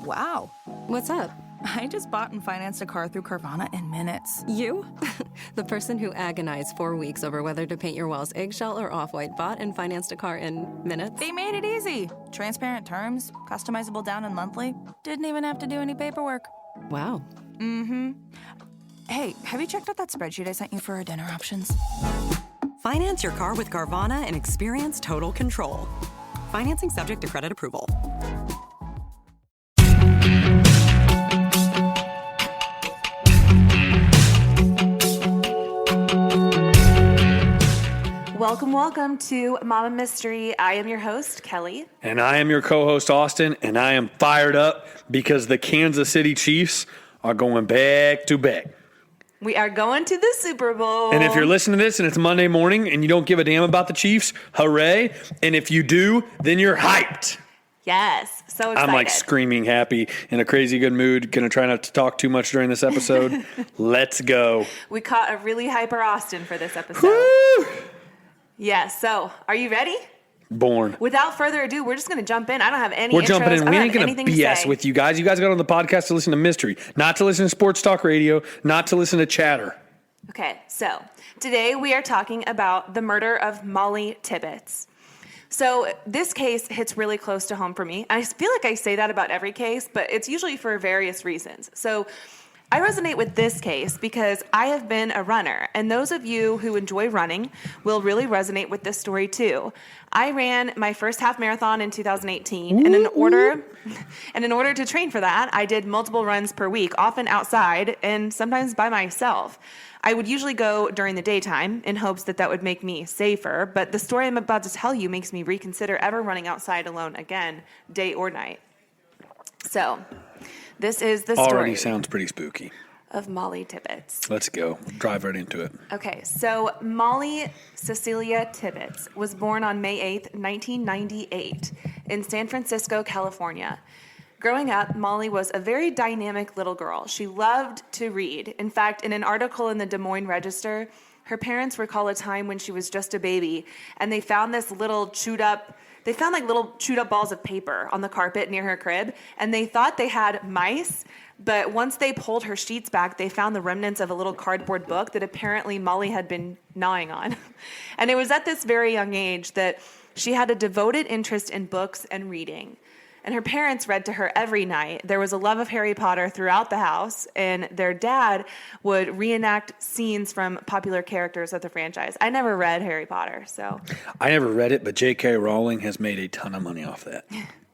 Wow. What's up? I just bought and financed a car through Carvana in minutes. You? The person who agonized 4 weeks over whether to paint your walls eggshell or off-white bought and financed a car in minutes? They made it easy. Transparent terms, customizable down and monthly. Didn't even have to do any paperwork. Wow. Mm-hmm. Hey, have you checked out that spreadsheet I sent you for our dinner options? Finance your car with Carvana and experience total control. Financing subject to credit approval. Welcome to Mama Mystery. I am your host, Kelly. And I am your co-host, Austin, and I am fired up because the Kansas City Chiefs are going back to back. We are going to the Super Bowl. And if you're listening to this and it's Monday morning and you don't give a damn about the Chiefs, hooray. And if you do, then you're hyped. Yes, so excited. I'm like screaming happy, in a crazy good mood. Gonna try not to talk too much during this episode. Let's go. We caught a really hyper Austin for this episode. Woo! Yeah, so are you ready? Born. Without further ado, we're just going to jump in. I don't have any We're intros. jumping in. We ain't going going to to BS with you guys. You guys got on the podcast to listen to mystery, not to listen to sports talk radio, not to listen to chatter. Okay, so today we are talking about the murder of Mollie Tibbetts. So this case hits really close to home for me. I feel like I say that about every case, but it's usually for various reasons. So I resonate with this case because I have been a runner, and those of you who enjoy running will really resonate with this story too. I ran my first half marathon in 2018, and in order to train for that, I did multiple runs per week, often outside and sometimes by myself. I would usually go during the daytime in hopes that that would make me safer, but the story I'm about to tell you makes me reconsider ever running outside alone again, day or night. So this is the story. Already sounds pretty spooky. Of Mollie Tibbetts. Let's go. Drive right into it. Okay, so Mollie Cecilia Tibbetts was born on May 8th, 1998 in San Francisco, California. Growing up, Mollie was a very dynamic little girl. She loved to read. In fact, in an article in the Des Moines Register, her parents recall a time when she was just a baby, and they found this little chewed up balls of paper on the carpet near her crib, and they thought they had mice, but once they pulled her sheets back, they found the remnants of a little cardboard book that apparently Mollie had been gnawing on. And it was at this very young age that she had a devoted interest in books and reading. And her parents read to her every night. There was a love of Harry Potter throughout the house, and their dad would reenact scenes from popular characters of the franchise. I never read Harry Potter, so. I never read it, but J.K. Rowling has made a ton of money off that.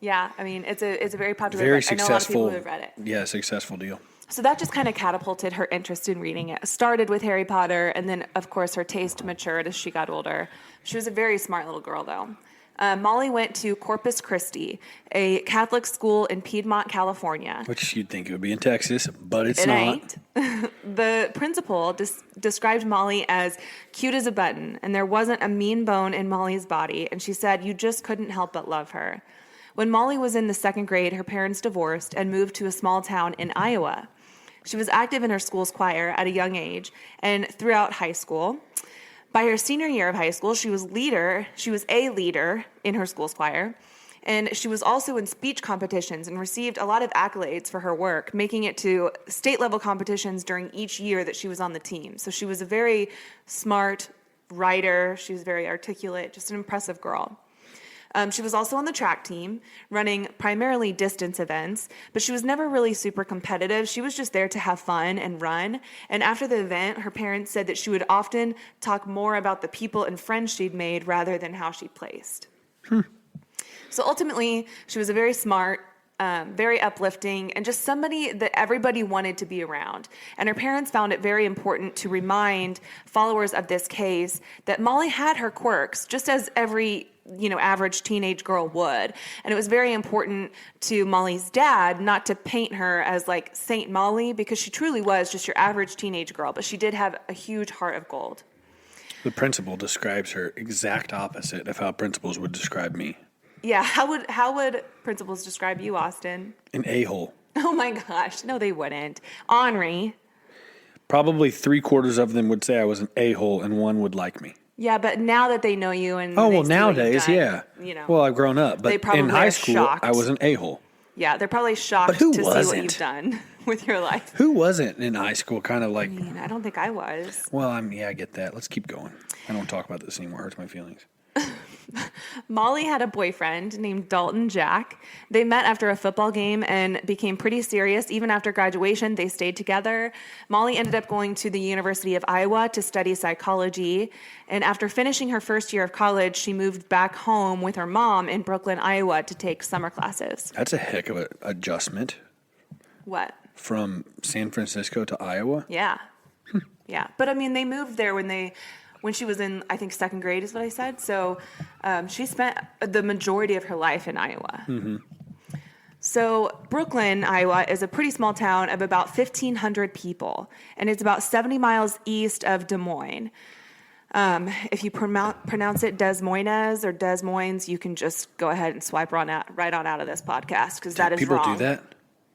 Yeah, I mean, it's a very popular Very book. successful. I know a lot of people who have read it. Yeah, successful deal. So that just kind of catapulted her interest in reading. It started with Harry Potter, and then, of course, her taste matured as she got older. She was a very smart little girl, though. Mollie went to Corpus Christi, a Catholic school in Piedmont, California. Which you'd think it would be in Texas, but it's it not. Ain't. The principal described Mollie as cute as a button, and there wasn't a mean bone in Mollie's body, and she said you just couldn't help but love her. When Mollie was in the second grade, her parents divorced and moved to a small town in Iowa. She was active in her school's choir at a young age and throughout high school. By her senior year of high school, she was a leader in her school's choir, and she was also in speech competitions and received a lot of accolades for her work, making it to state-level competitions during each year that she was on the team. So she was a very smart writer. She was very articulate, just an impressive girl. She was also on the track team, running primarily distance events, but she was never really super competitive. She was just there to have fun and run. And after the event, her parents said that she would often talk more about the people and friends she'd made rather than how she placed. So ultimately, she was a very smart, very uplifting, and just somebody that everybody wanted to be around. And her parents found it very important to remind followers of this case that Mollie had her quirks, just as every average teenage girl would. And it was very important to Mollie's dad not to paint her as like Saint Mollie, because she truly was just your average teenage girl, but she did have a huge heart of gold. The principal describes her exact opposite of how principals would describe me. Yeah, how would principals describe you, Austin? An a-hole. Oh my gosh, no they wouldn't. Henri. Probably 3/4 of them would say I was an a-hole and one would like me. Yeah, but now that they know you and oh they well, see what you've nowadays, done, yeah. Well, I've grown up, but they probably in high are school, shocked. I was an a-hole. Yeah, they're probably shocked But who to see what wasn't? you've done with your life. Who wasn't in high school kind of like, I mean, I don't think I was. well, I get that. Let's keep going. I don't want to talk about this anymore. It hurts my feelings. Mollie had a boyfriend named Dalton Jack. They met after a football game and became pretty serious. Even after graduation, they stayed together. Mollie ended up going to the University of Iowa to study psychology. And after finishing her first year of college, she moved back home with her mom in Brooklyn, Iowa to take summer classes. That's a heck of an adjustment What? from San Francisco to Iowa. Yeah. Yeah. But I mean, they moved there when she was in, I think, second grade is what I said. So she spent the majority of her life in Iowa. Mm-hmm. So Brooklyn, Iowa is a pretty small town of about 1,500 people, and it's about 70 miles east of Des Moines. If you pronounce it Des Moines or Des Moines, you can just go ahead and swipe right on out of this podcast because that is People wrong. do that?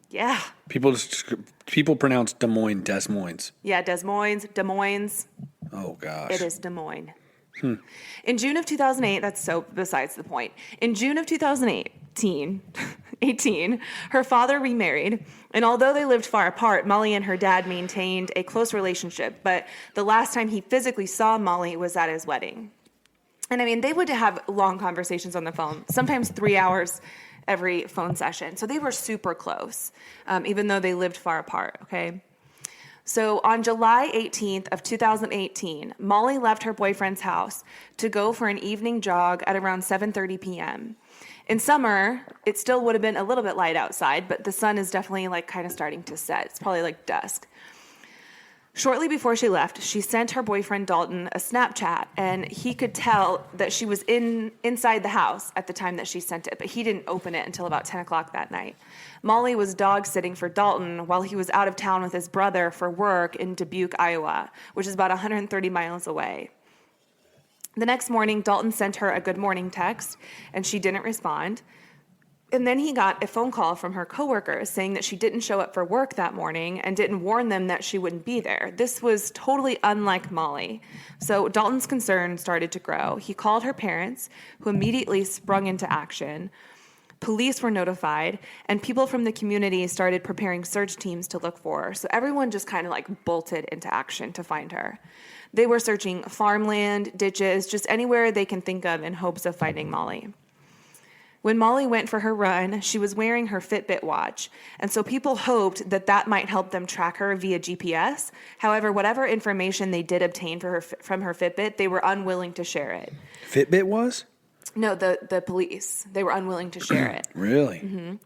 Yeah. People pronounce Des Moines, Des Moines. Yeah, Des Moines. Oh, gosh. It is Des Moines. In June of 2008, that's so besides the point. In June of 2018, her father remarried, and although they lived far apart, Mollie and her dad maintained a close relationship, but the last time he physically saw Mollie was at his wedding. And I mean, they would have long conversations on the phone, sometimes 3 hours every phone session. So they were super close, even though they lived far apart, okay? So on July 18th of 2018, Mollie left her boyfriend's house to go for an evening jog at around 7:30 p.m. In summer, it still would have been a little bit light outside, but the sun is definitely like kind of starting to set. It's probably like dusk. Shortly before she left, she sent her boyfriend Dalton a Snapchat, and he could tell that she was inside the house at the time that she sent it, but he didn't open it until about 10 o'clock that night. Mollie was dog sitting for Dalton while he was out of town with his brother for work in Dubuque, Iowa, which is about 130 miles away. The next morning, Dalton sent her a good morning text, and she didn't respond. And then he got a phone call from her coworkers saying that she didn't show up for work that morning and didn't warn them that she wouldn't be there. This was totally unlike Mollie. So Dalton's concern started to grow. He called her parents, who immediately sprung into action. Police were notified, and people from the community started preparing search teams to look for her. So everyone just kind of like bolted into action to find her. They were searching farmland, ditches, just anywhere they can think of in hopes of finding Mollie. When Mollie went for her run, she was wearing her Fitbit watch, and so people hoped that that might help them track her via GPS. However, whatever information they did obtain from her Fitbit, they were unwilling to share it. Fitbit was? No, the police. They were unwilling to share it. Really? Mm-hmm.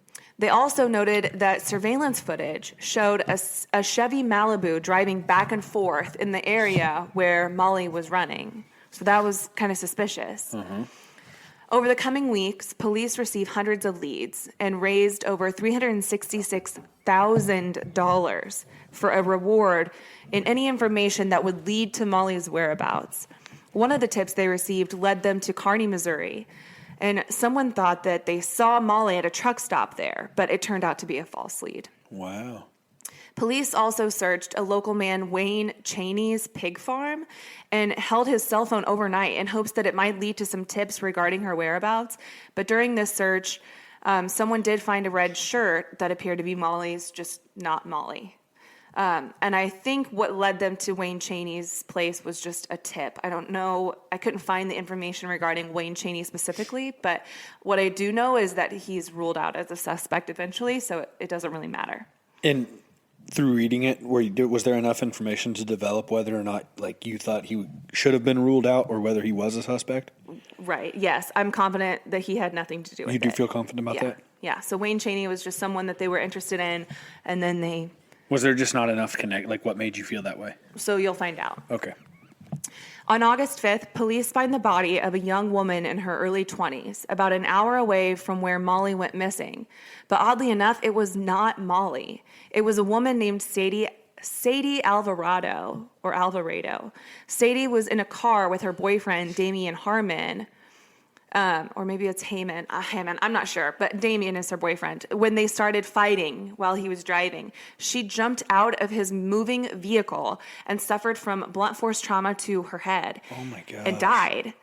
They also noted that surveillance footage showed a Chevy Malibu driving back and forth in the area where Mollie was running. So that was kind of suspicious. Mm-hmm. Over the coming weeks, police received hundreds of leads and raised over $366,000 for a reward in any information that would lead to Mollie's whereabouts. One of the tips they received led them to Kearney, Missouri, and someone thought that they saw Mollie at a truck stop there, but it turned out to be a false lead. Wow. Police also searched a local man, Wayne Cheney's pig farm, and held his cell phone overnight in hopes that it might lead to some tips regarding her whereabouts. But during this search, someone did find a red shirt that appeared to be Mollie's, just not Mollie. And I think what led them to Wayne Cheney's place was just a tip. I don't know. I couldn't find the information regarding Wayne Cheney specifically, but what I do know is that he's ruled out as a suspect eventually, so it doesn't really matter. And through reading it, was there enough information to develop whether or not, like, you thought he should have been ruled out or whether he was a suspect? Right. Yes. I'm confident that he had nothing to do with it. You do feel confident about that? Yeah. So Wayne Cheney was just someone that they were interested in, and then they... Was there just not enough connect? Like, what made you feel that way? So you'll find out. Okay. On August 5th, police find the body of a young woman in her early 20s, about an hour away from where Mollie went missing. But oddly enough, it was not Mollie. It was a woman named Sadie Alvarado. Sadie was in a car with her boyfriend, Damian Harmon, or maybe it's Hammond, I'm not sure, but Damian is her boyfriend. When they started fighting while he was driving, she jumped out of his moving vehicle and suffered from blunt force trauma to her head. Oh my God. And died.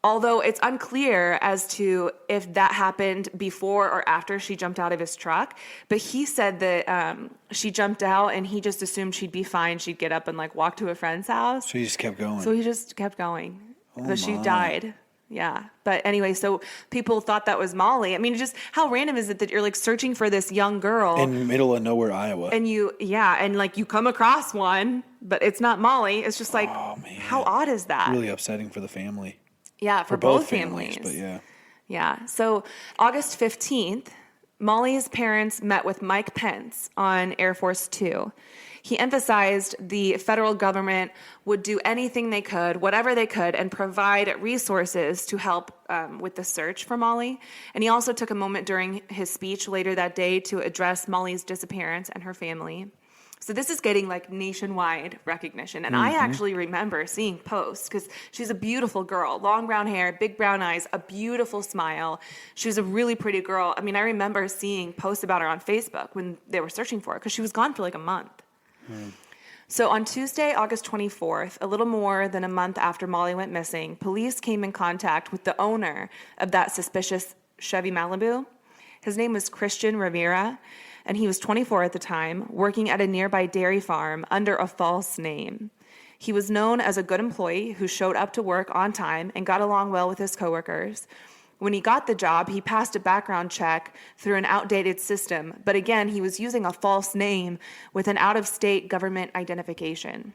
although it's unclear as to if that happened before or after she jumped out of his truck. But he said that she jumped out and he just assumed she'd be fine. She'd get up and like walk to a friend's house. So he just kept going. So he just kept going. Oh But she my. died. Yeah. But anyway, so people thought that was Mollie. I mean, just how random is it that you're like searching for this young girl In the middle of nowhere, Iowa. and and like you come across one, but it's not Mollie. It's just like, Oh, man. how odd is that? Really upsetting for the family. Yeah, for both both families, families. but yeah. Yeah. So August 15th, Mollie's parents met with Mike Pence on Air Force Two. He emphasized the federal government would do anything they could, whatever they could, and provide resources to help with the search for Mollie. And he also took a moment during his speech later that day to address Mollie's disappearance and her family. So this is getting like nationwide recognition. And I actually remember seeing posts because she's a beautiful girl, long brown hair, big brown eyes, a beautiful smile. She was a really pretty girl. I mean, I remember seeing posts about her on Facebook when they were searching for her because she was gone for like a month. So on Tuesday, August 24th, a little more than a month after Mollie went missing, police came in contact with the owner of that suspicious Chevy Malibu. His name was Christian Rivera, and he was 24 at the time, working at a nearby dairy farm under a false name. He was known as a good employee who showed up to work on time and got along well with his coworkers. When he got the job, he passed a background check through an outdated system, but again, he was using a false name with an out-of-state government identification.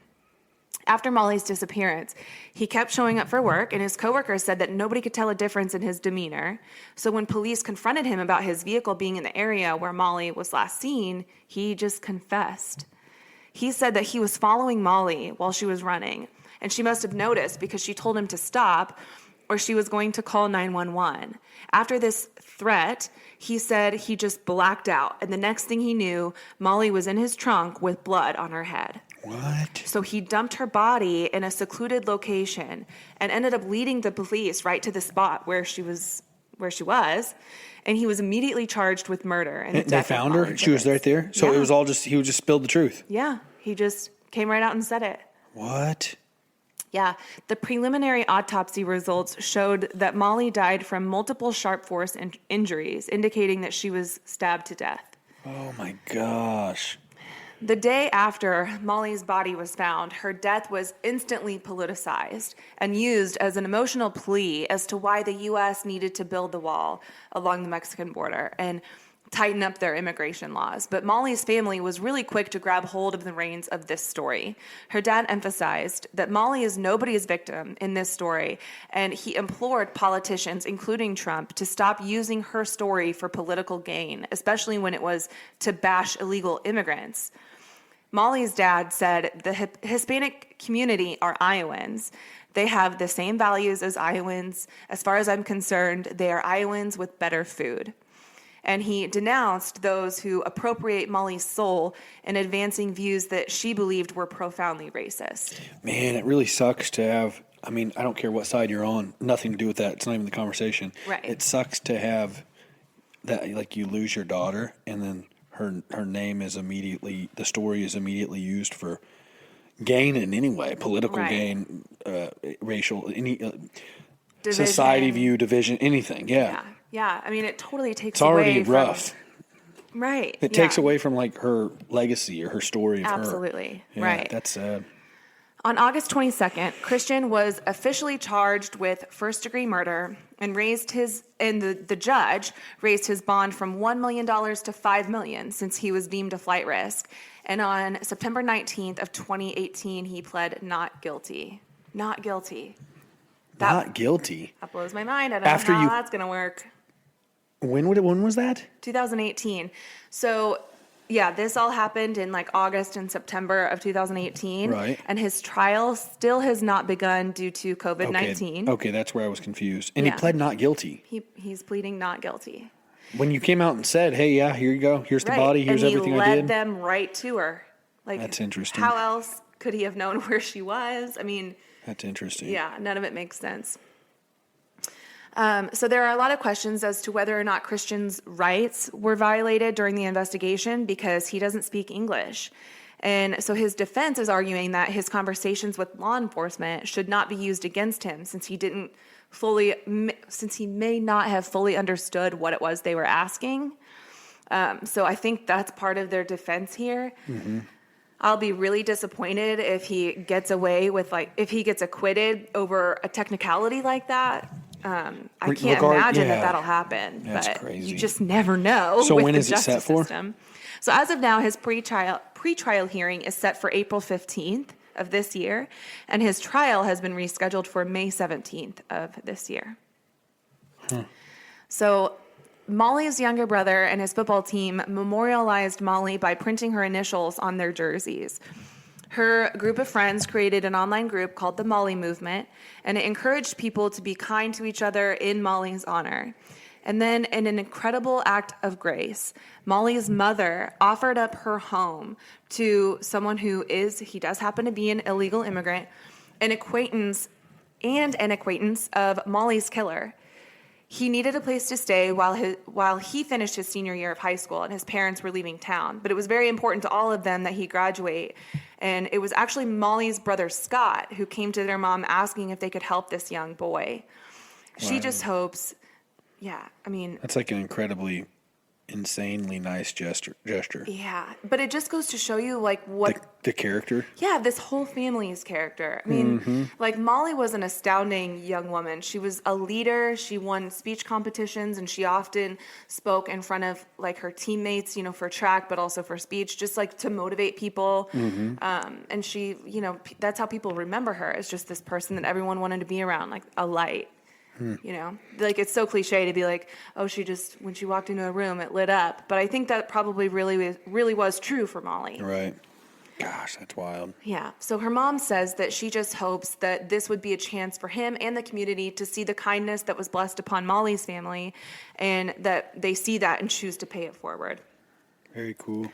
After Mollie's disappearance, he kept showing up for work, and his coworkers said that nobody could tell a difference in his demeanor. So when police confronted him about his vehicle being in the area where Mollie was last seen, he just confessed. He said that he was following Mollie while she was running, and she must have noticed because she told him to stop, or she was going to call 911. After this threat, he said he just blacked out, and the next thing he knew, Mollie was in his trunk with blood on her head. What? So he dumped her body in a secluded location and ended up leading the police right to the spot where she was, and he was immediately charged with murder. And the They death of found her? Mollie She was Tibbetts. right there? So Yeah. it was all just, he just spilled the truth. Yeah, he just came right out and said it. What? Yeah, the preliminary autopsy results showed that Mollie died from multiple sharp force injuries, indicating that she was stabbed to death. Oh my gosh. The day after Mollie's body was found, her death was instantly politicized and used as an emotional plea as to why the U.S. needed to build the wall along the Mexican border and tighten up their immigration laws. But Mollie's family was really quick to grab hold of the reins of this story. Her dad emphasized that Mollie is nobody's victim in this story, and he implored politicians, including Trump, to stop using her story for political gain, especially when it was to bash illegal immigrants. Mollie's dad said the Hispanic community are Iowans. They have the same values as Iowans. As far as I'm concerned, they are Iowans with better food. And he denounced those who appropriate Mollie's soul in advancing views that she believed were profoundly racist. Man, it really sucks to have, I mean, I don't care what side you're on. Nothing to do with that. It's not even the conversation. Right. It sucks to have that, like, you lose your daughter and then her name is immediately, the story is immediately used for gain in any way, political Right. gain, racial, any Division. society view, division, anything. Yeah. Yeah. I mean, it totally takes It's already away from... rough. Right. It takes away from like her legacy or her story of her. Absolutely. Yeah, Right. That's sad. On August 22nd, Christian was officially charged with first-degree murder and the judge raised his bond from $1 million to $5 million since he was deemed a flight risk. And on September 19th of 2018, he pled not guilty. Not guilty. Not guilty. That blows my mind. I don't After know how you- that's going to work. When was that? 2018. So, yeah, this all happened in like August and September of 2018. Right. And his trial still has not begun due to COVID-19. Okay, that's where I was confused. And Yeah. he pled not guilty. He's pleading not guilty. When you came out and said, "Hey, yeah, here you go. Here's the Right. body. Here's and everything he I led did." them right to her. Like, That's interesting. How else could he have known where she was? I mean, That's interesting. yeah, none of it makes sense. So there are a lot of questions as to whether or not Christian's rights were violated during the investigation because he doesn't speak English. And so his defense is arguing that his conversations with law enforcement should not be used against him since he may not have fully understood what it was they were asking. So I think that's part of their defense here. Mm-hmm. I'll be really disappointed if he gets away with, if he gets acquitted over a technicality like that. I can't imagine that that'll happen. That's but crazy. You just never know. So with when the is it set for? System. So as of now, his pretrial hearing is set for April 15th of this year, and his trial has been rescheduled for May 17th of this year. So Mollie's younger brother and his football team memorialized Mollie by printing her initials on their jerseys. Her group of friends created an online group called the Mollie Movement, and it encouraged people to be kind to each other in Mollie's honor. And then, in an incredible act of grace, Mollie's mother offered up her home to someone he does happen to be an illegal immigrant, an acquaintance of Mollie's killer. He needed a place to stay while he finished his senior year of high school, and his parents were leaving town. But it was very important to all of them that he graduate. And it was actually Mollie's brother, Scott, who came to their mom asking if they could help this young boy. Wow. She just hopes, That's like an incredibly, insanely nice gesture. Yeah, but it just goes to show you, what... The character? Yeah, this whole family's character. I mean, Mollie was an astounding young woman. She was a leader. She won speech competitions, and she often spoke in front of, her teammates, for track, but also for speech, just, to motivate people. And she, that's how people remember her, as just this person that everyone wanted to be around, like a light. It's so cliche to be like, oh, when she walked into a room, it lit up. But I think that probably really was true for Mollie. Right. Gosh, that's wild. Yeah. So her mom says that she just hopes that this would be a chance for him and the community to see the kindness that was blessed upon Mollie's family, and that they see that and choose to pay it forward. Very cool.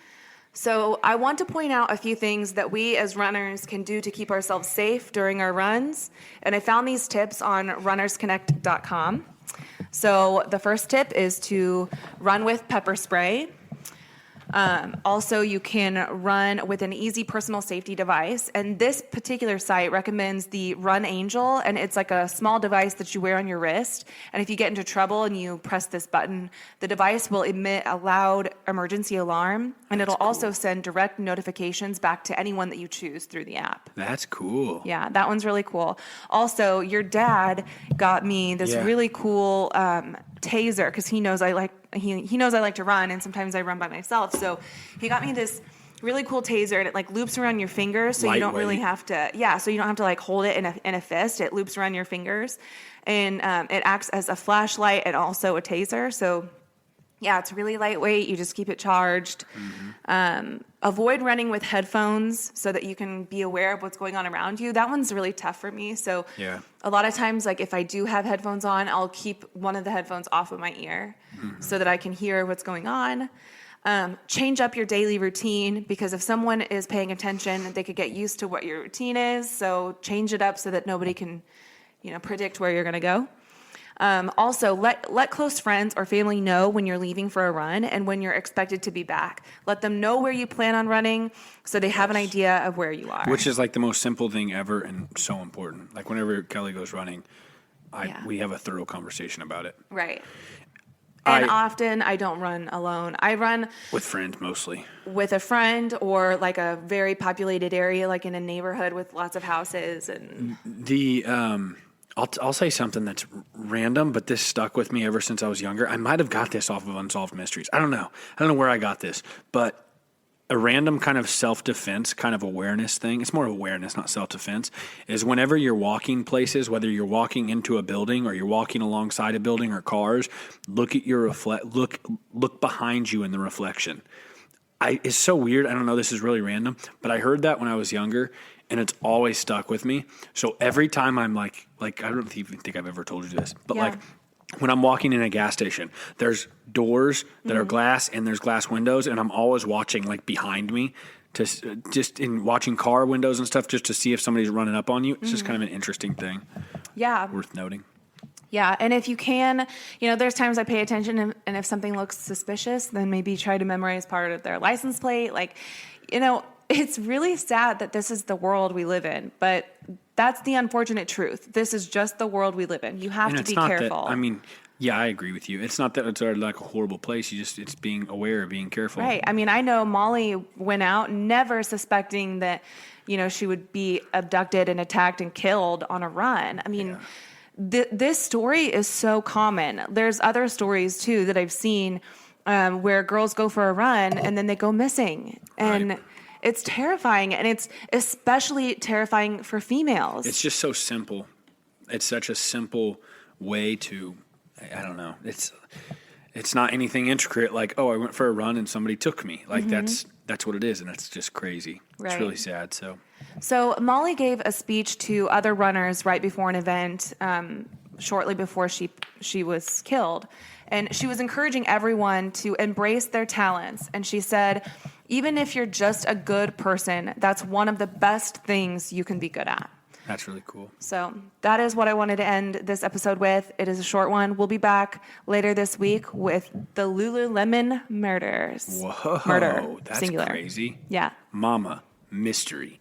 So I want to point out a few things that we as runners can do to keep ourselves safe during our runs. And I found these tips on runnersconnect.com. So the first tip is to run with pepper spray. Also, you can run with an easy personal safety device. And this particular site recommends the Run Angel, and it's like a small device that you wear on your wrist. And if you get into trouble and you press this button, the device will emit a loud emergency alarm, and it'll also send direct notifications back to anyone that you choose through the app. That's cool. Yeah, that one's really cool. Also, your dad got me this really cool taser, because he knows I like to run, and sometimes I run by myself. So he got me this really cool taser, and it loops around your fingers, so you don't really have to. Yeah, so you don't have to hold it in a fist. It loops around your fingers, and it acts as a flashlight and also a taser. So yeah, it's really lightweight. You just keep it charged. Avoid running with headphones so that you can be aware of what's going on around you. That one's really tough for me. So a lot of times, if I do have headphones on, I'll keep one of the headphones off of my ear so that I can hear what's going on. Change up your daily routine, because if someone is paying attention, they could get used to what your routine is. So change it up so that nobody can, predict where you're going to go. Also, let close friends or family know when you're leaving for a run and when you're expected to be back. Let them know where you plan on running so they have an idea of where you are. Which is the most simple thing ever and so important. Whenever Kelly goes running, we have a thorough conversation about it. Right. And often I don't run alone. I run with friends mostly. With a friend, or a very populated area, in a neighborhood with lots of houses. And I'll say something that's random, but this stuck with me ever since I was younger. I might have got this off of Unsolved Mysteries. I don't know where I got this, but a random kind of self-defense, kind of awareness thing. It's more awareness, not self-defense. Is whenever you're walking places, whether you're walking into a building or you're walking alongside a building or cars, look at your look behind you in the reflection. It's so weird. I don't know. This is really random, but I heard that when I was younger, and it's always stuck with me. So every time I'm I don't even think I've ever told you this, but when I'm walking in a gas station, there's doors that are glass and there's glass windows, and I'm always watching behind me, to just in watching car windows and stuff, just to see if somebody's running up on you. It's just kind of an interesting thing. Yeah, worth noting. Yeah, and if you can, there's times I pay attention, and if something looks suspicious, then maybe try to memorize part of their license plate. it's really sad that this is the world we live in, but that's the unfortunate truth. This is just the world we live in. You have to be careful. Yeah, I agree with you. It's not that it's like a horrible place. It's being aware, being careful. Right. I mean, I know Mollie went out never suspecting that, she would be abducted and attacked and killed on a run. I mean, this story is so common. There's other stories too that I've seen where girls go for a run and then they go missing. And it's terrifying. And it's especially terrifying for females. It's just so simple. It's such a simple way to... I don't know. It's not anything intricate like, oh, I went for a run and somebody took me. Like that's what it is, and it's just crazy. Right. It's really sad. So Mollie gave a speech to other runners right before an event, shortly before she was killed, and she was encouraging everyone to embrace their talents. And she said, even if you're just a good person, that's one of the best things you can be good at. That's really cool. So that is what I wanted to end this episode with. It is a short one. We'll be back later this week with the Lululemon murders. Whoa, Murder, that's singular. crazy. Yeah. Mama, mystery.